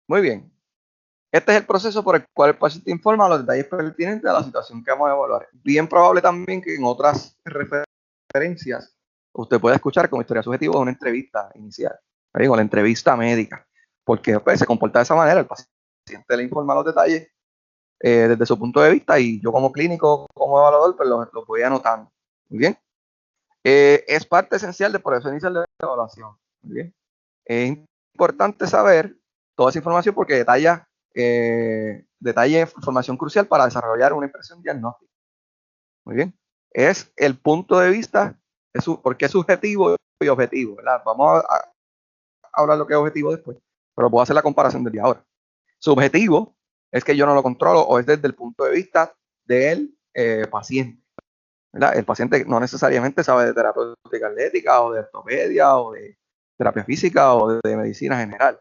Muy bien. Este es el proceso por el cual el paciente informa los detalles pertinentes a la situación que vamos a evaluar. Bien probable también que en otras referencias usted pueda escuchar como historia subjetiva una entrevista inicial, digo, la entrevista médica, porque pues, se comporta de esa manera, el paciente le informa los detalles desde su punto de vista y yo como clínico, como evaluador, pues lo voy anotando. Muy bien. Es parte esencial del proceso inicial de la evaluación. Muy bien. Es importante saber toda esa información porque detalla información crucial para desarrollar una impresión diagnóstica. Muy bien. Es el punto de vista, porque es subjetivo y objetivo, ¿verdad? Vamos a hablar lo que es objetivo después, pero puedo hacer la comparación desde ahora. Subjetivo es que yo no lo controlo o es desde el punto de vista del paciente, ¿verdad? El paciente no necesariamente sabe de terapéutica atlética o de ortopedia o de terapia física o de medicina general,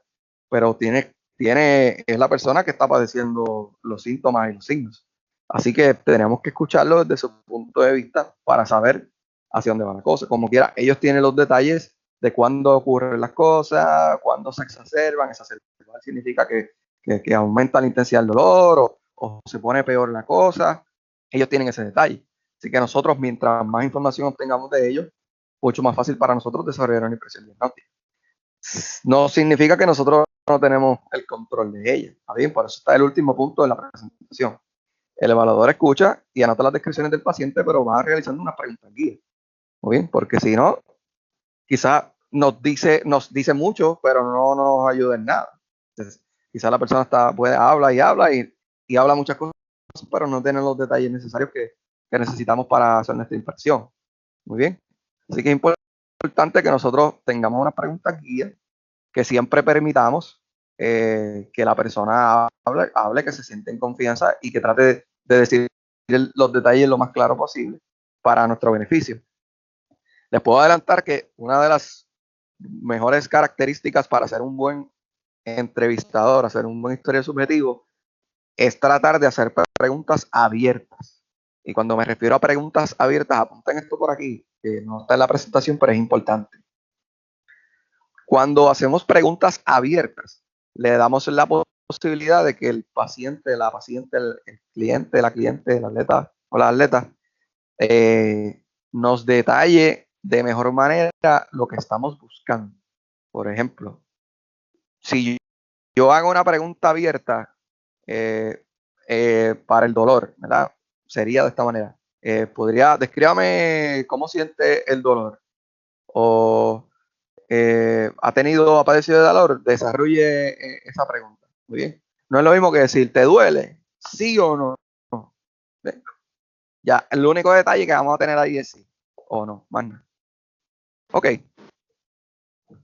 pero es la persona que está padeciendo los síntomas y los signos. Así que tenemos que escucharlo desde su punto de vista para saber hacia dónde va la cosa. Como quiera, ellos tienen los detalles de cuándo ocurren las cosas, cuándo se exacerban. Exacerbar significa que aumenta la intensidad del dolor o se pone peor la cosa. Ellos tienen ese detalle. Así que nosotros, mientras más información obtengamos de ellos, mucho más fácil para nosotros desarrollar una impresión diagnóstica. No significa que nosotros no tenemos el control de ella. ¿Está bien? Por eso está el último punto de la presentación. El evaluador escucha y anota las descripciones del paciente, pero va realizando unas preguntas guía. Muy bien, porque si no, quizás nos dice mucho, pero no nos ayuda en nada. Entonces, quizás la persona habla y habla muchas cosas, pero no tiene los detalles necesarios que necesitamos para hacer nuestra impresión. Muy bien. Así que es importante que nosotros tengamos unas preguntas guía, que siempre permitamos que la persona hable, que se siente en confianza y que trate de decir los detalles lo más claro posible para nuestro beneficio. Les puedo adelantar que una de las mejores características para ser un buen entrevistador, hacer un buen historia subjetivo, es tratar de hacer preguntas abiertas. Y cuando me refiero a preguntas abiertas, apunten esto por aquí, que no está en la presentación, pero es importante. Cuando hacemos preguntas abiertas, le damos la posibilidad de que el paciente, la paciente, el cliente, la cliente, el atleta o la atleta, nos detalle de mejor manera lo que estamos buscando. Por ejemplo, si yo hago una pregunta abierta para el dolor, ¿verdad? Sería de esta manera. Descríbame cómo siente el dolor. O ha padecido de dolor, desarrolle esa pregunta. Muy bien. No es lo mismo que decir, ¿te duele? ¿Sí o no? Ya, el único detalle que vamos a tener ahí es sí o no, más nada. Ok.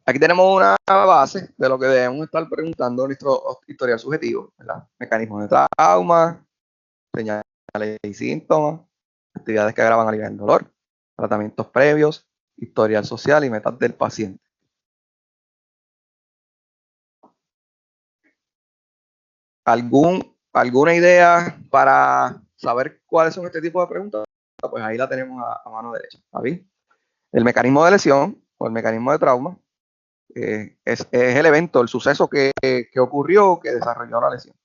Aquí tenemos una base de lo que debemos estar preguntando en nuestro historial subjetivo, ¿verdad? Mecanismos de trauma, señales y síntomas, actividades que agravan aliviar el dolor, tratamientos previos, historial social y metas del paciente. ¿Alguna idea para saber cuáles son este tipo de preguntas? Pues ahí la tenemos a mano derecha. ¿Está bien? El mecanismo de lesión o el mecanismo de trauma es el evento, el suceso que ocurrió, que desarrolló la lesión.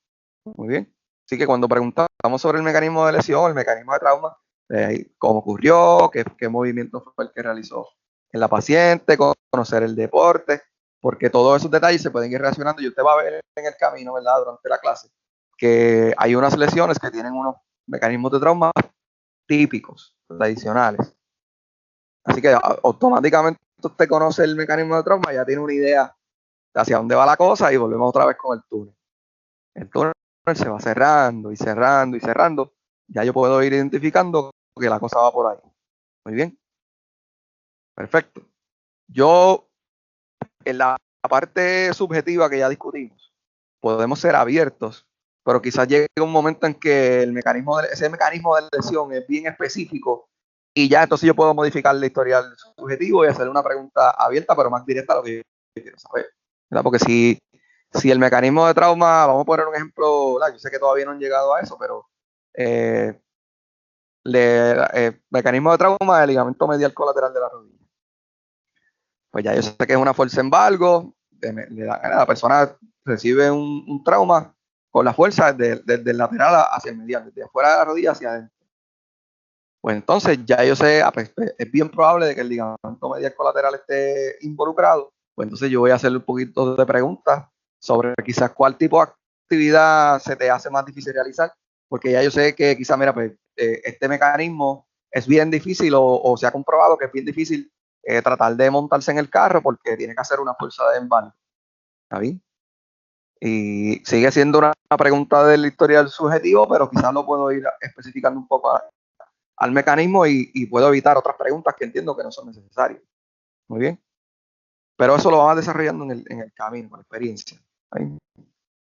Muy bien. Así que cuando preguntamos sobre el mecanismo de lesión, el mecanismo de trauma, cómo ocurrió, qué movimiento fue el que realizó en la paciente, conocer el deporte, porque todos esos detalles se pueden ir relacionando y usted va a ver en el camino, ¿verdad? Durante la clase, que hay unas lesiones que tienen unos mecanismos de trauma típicos, tradicionales. Así que automáticamente usted conoce el mecanismo de trauma, ya tiene una idea de hacia dónde va la cosa y volvemos otra vez con el túnel. El túnel se va cerrando y cerrando y cerrando. Ya yo puedo ir identificando que la cosa va por ahí. Muy bien. Perfecto. Yo, en la parte subjetiva que ya discutimos, podemos ser abiertos, pero quizás llegue un momento en que ese mecanismo de lesión es bien específico y ya entonces yo puedo modificar el historial subjetivo y hacer una pregunta abierta, pero más directa a lo que yo quiero saber. ¿Verdad? Porque si el mecanismo de trauma, vamos a poner un ejemplo, ¿verdad? Yo sé que todavía no han llegado a eso, pero mecanismo de trauma del ligamento medial colateral de la rodilla. Pues ya yo sé que es una fuerza en valgo, la persona recibe un trauma con la fuerza desde el lateral hacia el medial, desde afuera de la rodilla hacia adentro. Pues entonces ya yo sé, pues, es bien probable de que el ligamento medial colateral esté involucrado, pues entonces yo voy a hacerle un poquito de preguntas sobre quizás cuál tipo de actividad se te hace más difícil realizar, porque ya yo sé que quizás, mira, pues este mecanismo es bien difícil o se ha comprobado que es bien difícil tratar de montarse en el carro porque tiene que hacer una fuerza de embalde. ¿Está bien? Y sigue siendo una pregunta del historial subjetivo, pero quizás lo puedo ir especificando un poco al mecanismo y puedo evitar otras preguntas que entiendo que no son necesarias. Muy bien. Pero eso lo vamos desarrollando en el camino, con la experiencia.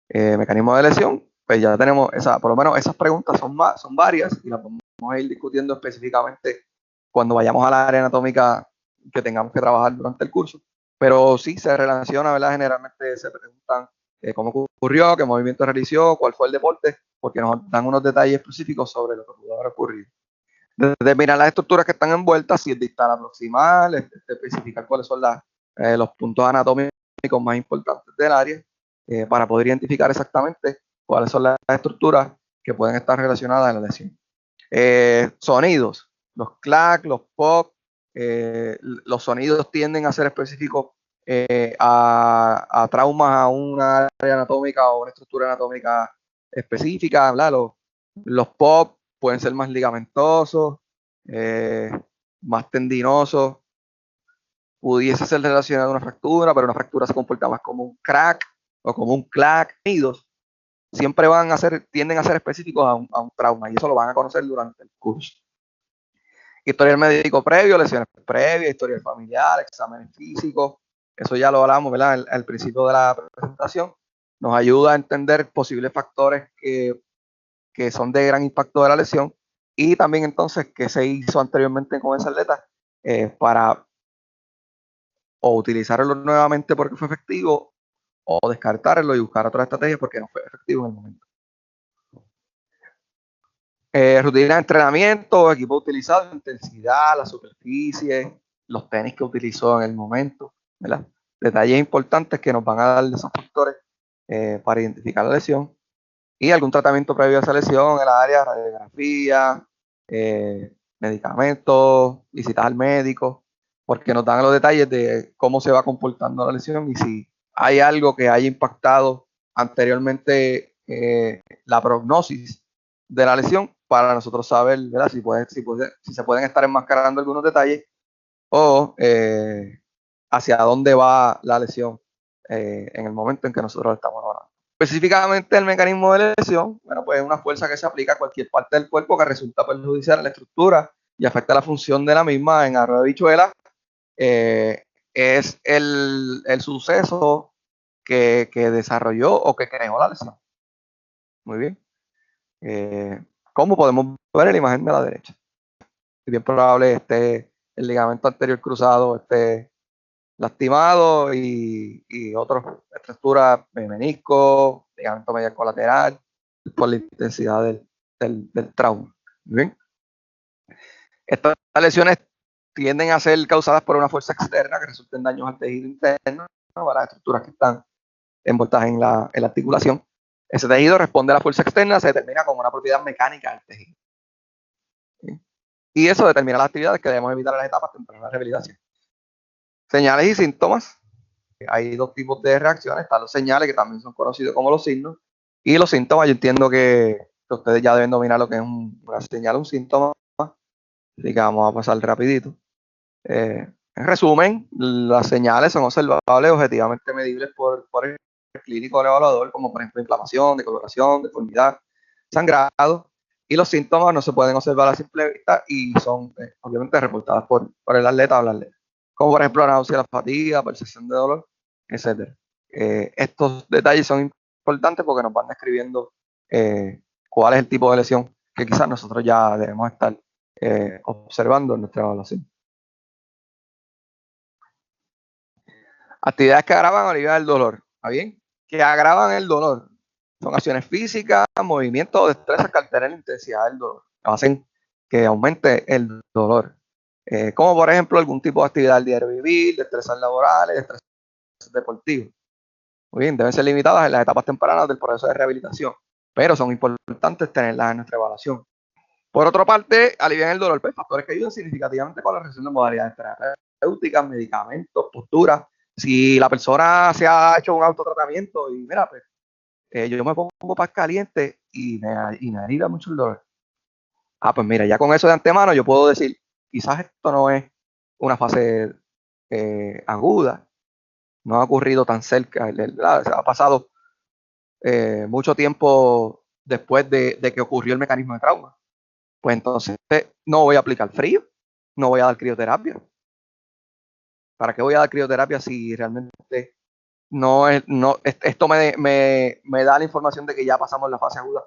Mecanismo de lesión, pues ya tenemos por lo menos esas preguntas son varias y las vamos a ir discutiendo específicamente cuando vayamos a la área anatómica que tengamos que trabajar durante el curso. Pero sí se relaciona, ¿verdad? Generalmente se preguntan cómo ocurrió, qué movimiento realizó, cuál fue el deporte, porque nos dan unos detalles específicos sobre lo que pudo haber ocurrido. Determinar las estructuras que están envueltas, si es distal a proximal, especificar cuáles son los puntos anatómicos más importantes del área, para poder identificar exactamente cuáles son las estructuras que pueden estar relacionadas en la lesión. Sonidos, los clac, los pop, los sonidos tienden a ser específicos a traumas a una área anatómica o una estructura anatómica específica, ¿verdad? Los pop pueden ser más ligamentosos, más tendinosos, pudiese ser relacionado a una fractura, pero una fractura se comporta más como un crack o como un clac. Siempre tienden a ser específicos a un trauma y eso lo van a conocer durante el curso. Historial médico previo, lesiones previas, historial familiar, exámenes físicos, eso ya lo hablamos, ¿verdad? Al principio de la presentación. Nos ayuda a entender posibles factores que son de gran impacto de la lesión y también entonces qué se hizo anteriormente con ese atleta para o utilizarlo nuevamente porque fue efectivo o descartarlo y buscar otras estrategias porque no fue efectivo en el momento. Rutina de entrenamiento, equipo utilizado, intensidad, la superficie, los tenis que utilizó en el momento, ¿verdad? Detalles importantes que nos van a dar esos factores para identificar la lesión y algún tratamiento previo a esa lesión en la área de radiografía, medicamentos, visitas al médico, porque nos dan los detalles de cómo se va comportando la lesión y si hay algo que haya impactado anteriormente la prognosis de la lesión para nosotros saber, ¿verdad? Si se pueden estar enmascarando algunos detalles o hacia dónde va la lesión en el momento en que nosotros estamos hablando. Específicamente el mecanismo de lesión, bueno, pues es una fuerza que se aplica a cualquier parte del cuerpo que resulta perjudicial en la estructura y afecta la función de la misma. En arroyo de habichuela es el suceso que desarrolló o que creó la lesión. Muy bien. ¿Cómo podemos ver en la imagen de la derecha? Es bien probable esté el ligamento anterior cruzado esté lastimado y otras estructuras, menisco, ligamento medial colateral, por la intensidad del trauma. ¿Bien? Estas lesiones tienden a ser causadas por una fuerza externa que resulta en daños al tejido interno, ¿no? A las estructuras que están envueltas en la articulación. Ese tejido responde a la fuerza externa, se determina como una propiedad mecánica del tejido. ¿Sí? Y eso determina las actividades que debemos evitar en las etapas tempranas de rehabilitación. Señales y síntomas. Hay dos tipos de reacciones. Están los señales, que también son conocidos como los signos, y los síntomas. Yo entiendo que ustedes ya deben dominar lo que es una señal, un síntoma. Así que vamos a pasar rapidito. En resumen, las señales son observables, objetivamente medibles por el clínico o el evaluador, como por ejemplo inflamación, decoloración, deformidad, sangrado. Y los síntomas no se pueden observar a simple vista y son obviamente reportados por el atleta o la atleta, como por ejemplo la náusea, la fatiga, percepción de dolor, etc. Estos detalles son importantes porque nos van describiendo cuál es el tipo de lesión que quizás nosotros ya debemos estar observando en nuestra evaluación. Actividades que agravan o alivian el dolor. ¿Está bien? Que agravan el dolor. Son acciones físicas, movimientos o destrezas que alteran la intensidad del dolor. Hacen que aumente el dolor. Como por ejemplo algún tipo de actividad al diario vivir, destrezas laborales, destrezas deportivas. Muy bien, deben ser limitadas en las etapas tempranas del proceso de rehabilitación, pero son importantes tenerlas en nuestra evaluación. Por otra parte, alivian el dolor, pues, factores que ayudan significativamente con la reducción de modalidades terapéuticas, medicamentos, posturas. Si la persona se ha hecho un autotratamiento y mira, pues, yo me pongo paz caliente y me alivia mucho el dolor. Pues mira, ya con eso de antemano yo puedo decir, quizás esto no es una fase aguda, no ha ocurrido tan cerca, ha pasado mucho tiempo después de que ocurrió el mecanismo de trauma. Pues entonces no voy a aplicar frío, no voy a dar crioterapia. ¿Para qué voy a dar crioterapia si realmente esto me da la información de que ya pasamos la fase aguda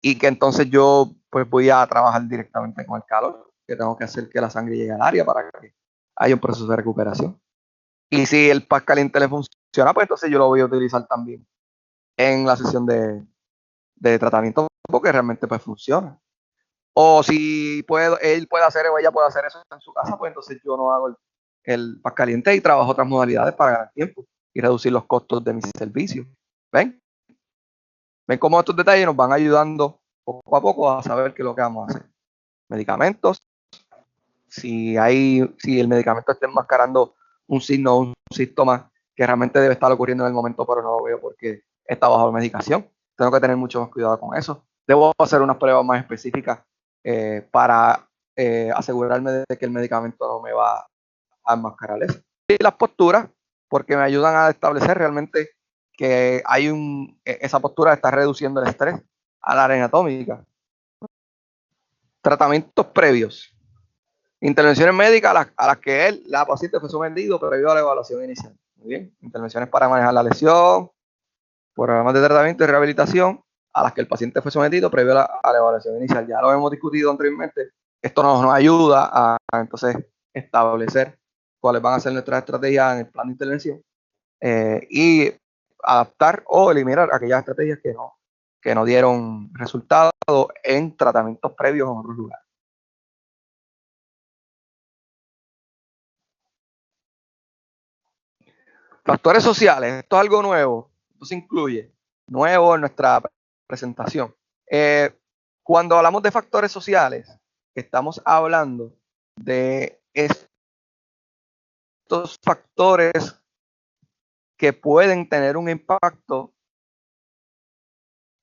y que entonces yo pues voy a trabajar directamente con el calor, que tengo que hacer que la sangre llegue al área para que haya un proceso de recuperación? Y si el paz caliente le funciona, pues entonces yo lo voy a utilizar también en la sesión de tratamiento porque realmente pues funciona. O si él puede hacer o ella puede hacer eso en su casa, pues entonces yo no hago el paz caliente y trabajo otras modalidades para ganar tiempo y reducir los costos de mis servicios. ¿Ven? ¿Ven cómo estos detalles nos van ayudando poco a poco a saber qué es lo que vamos a hacer? Medicamentos, si el medicamento está enmascarando un signo o un síntoma que realmente debe estar ocurriendo en el momento, pero no lo veo porque está bajo medicación. Tengo que tener mucho más cuidado con eso. Debo hacer unas pruebas más específicas para asegurarme de que el medicamento no me va a enmascarar eso. Y las posturas, porque me ayudan a establecer realmente que esa postura está reduciendo el estrés a la área anatómica. Tratamientos previos. Intervenciones médicas a las que la paciente fue sometido previo a la evaluación inicial. Muy bien. Intervenciones para manejar la lesión, programas de tratamiento y rehabilitación a las que el paciente fue sometido previo a la evaluación inicial. Ya lo hemos discutido anteriormente. Esto nos ayuda a entonces establecer cuáles van a ser nuestras estrategias en el plan de intervención y adaptar o eliminar aquellas estrategias que no dieron resultado en tratamientos previos en otros lugares. Factores sociales, esto es algo nuevo, esto se incluye, nuevo en nuestra presentación. Cuando hablamos de factores sociales, estamos hablando de estos factores que pueden tener un impacto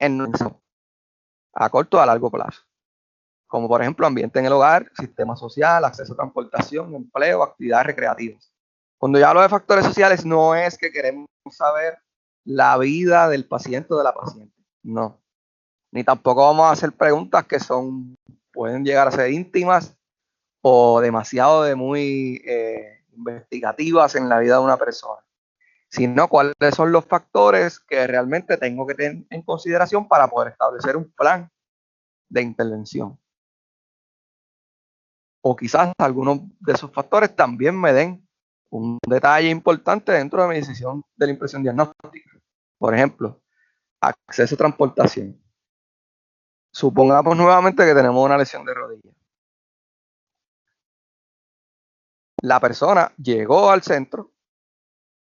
en nuestro a corto o a largo plazo, como por ejemplo ambiente en el hogar, sistema social, acceso a transportación, empleo, actividades recreativas. Cuando yo hablo de factores sociales, no es que queremos saber la vida del paciente o de la paciente, no. Ni tampoco vamos a hacer preguntas que pueden llegar a ser íntimas o demasiado muy investigativas en la vida de una persona, sino cuáles son los factores que realmente tengo que tener en consideración para poder establecer un plan de intervención. O quizás algunos de esos factores también me den un detalle importante dentro de mi decisión de la impresión diagnóstica. Por ejemplo, acceso a transportación. Supongamos nuevamente que tenemos una lesión de rodilla. La persona llegó al centro,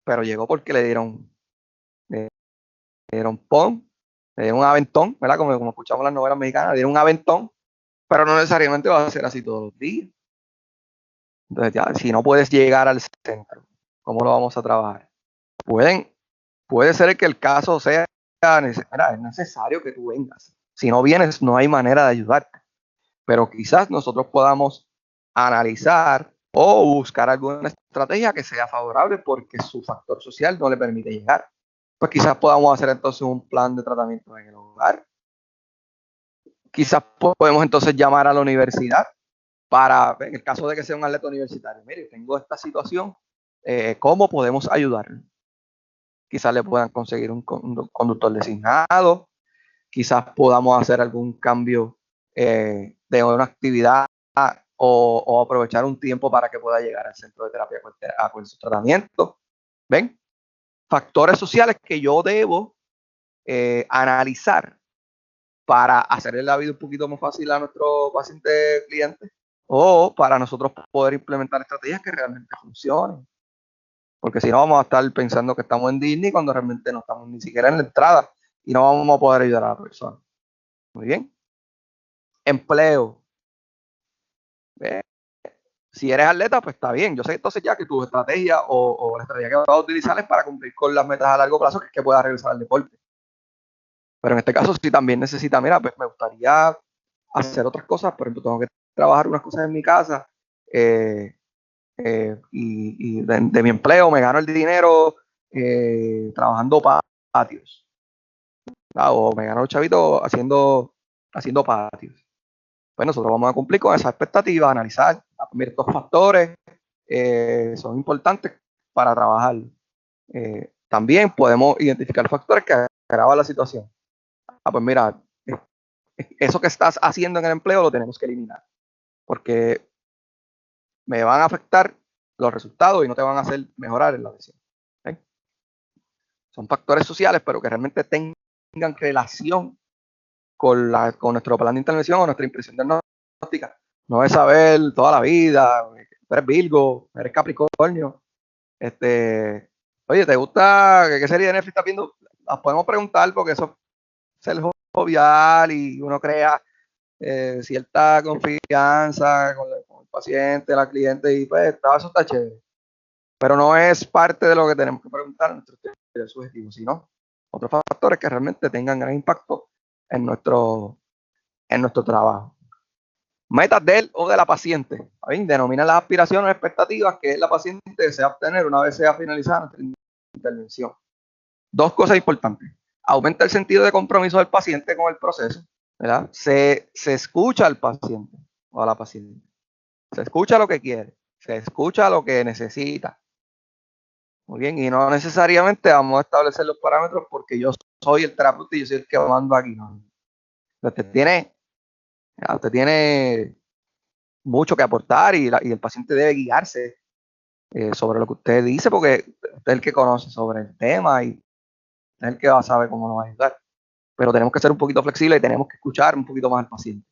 pero llegó porque le dieron pon, le dieron un aventón, ¿verdad? Como escuchamos en las novelas mexicanas, le dieron un aventón, pero no necesariamente va a ser así todos los días. Entonces, ya, si no puedes llegar al centro, ¿cómo lo vamos a trabajar? Puede ser que el caso sea, es necesario que tú vengas. Si no vienes, no hay manera de ayudarte. Pero quizás nosotros podamos analizar o buscar alguna estrategia que sea favorable porque su factor social no le permite llegar. Pues quizás podamos hacer entonces un plan de tratamiento en el hogar. Quizás podemos entonces llamar a la universidad en el caso de que sea un atleta universitario, mire, tengo esta situación, ¿cómo podemos ayudarle? Quizás le puedan conseguir un conductor designado, quizás podamos hacer algún cambio de una actividad o aprovechar un tiempo para que pueda llegar al centro de terapia con su tratamiento. ¿Ven? Factores sociales que yo debo analizar para hacerle la vida un poquito más fácil a nuestro paciente cliente o para nosotros poder implementar estrategias que realmente funcionen. porque si no vamos a estar pensando que estamos en Disney cuando realmente no estamos ni siquiera en la entrada y no vamos a poder ayudar a la persona. Muy bien. Empleo. ¿Ves? Si eres atleta, pues está bien. Yo sé entonces ya que tu estrategia o la estrategia que vas a utilizar es para cumplir con las metas a largo plazo, que es que puedas regresar al deporte. Pero en este caso, si también necesita, mira, pues me gustaría hacer otras cosas. Por ejemplo, tengo que trabajar unas cosas en mi casa y de mi empleo me gano el dinero trabajando patios. O me gano el chavito haciendo patios. Pues nosotros vamos a cumplir con esa expectativa, analizar, mira, estos factores son importantes para trabajar. También podemos identificar factores que agravan la situación. Pues mira, eso que estás haciendo en el empleo lo tenemos que eliminar, porque me van a afectar los resultados y no te van a hacer mejorar en la decisión. ¿Okay? Son factores sociales, pero que realmente tengan relación con nuestro plan de intervención o nuestra impresión diagnóstica. No es saber toda la vida, eres Virgo, eres Capricornio. Oye, ¿te gusta qué serie de Netflix estás viendo? Las podemos preguntar porque eso es el jovial y uno crea cierta confianza con el paciente, la cliente, y pues eso está chévere. Pero no es parte de lo que tenemos que preguntar en nuestro estudio subjetivo, sino otros factores que realmente tengan gran impacto en nuestro trabajo. Metas de él o de la paciente. Denominan las aspiraciones o expectativas que la paciente desea obtener una vez sea finalizada nuestra intervención. Dos cosas importantes. Aumenta el sentido de compromiso del paciente con el proceso, ¿verdad? Se escucha al paciente o a la paciente. Se escucha lo que quiere, se escucha lo que necesita. Muy bien, y no necesariamente vamos a establecer los parámetros porque yo soy el terapeuta y yo soy el que mando aquí. No. Usted tiene mucho que aportar y el paciente debe guiarse sobre lo que usted dice porque usted es el que conoce sobre el tema y es el que va a saber cómo nos va a ayudar. Pero tenemos que ser un poquito flexibles y tenemos que escuchar un poquito más al paciente.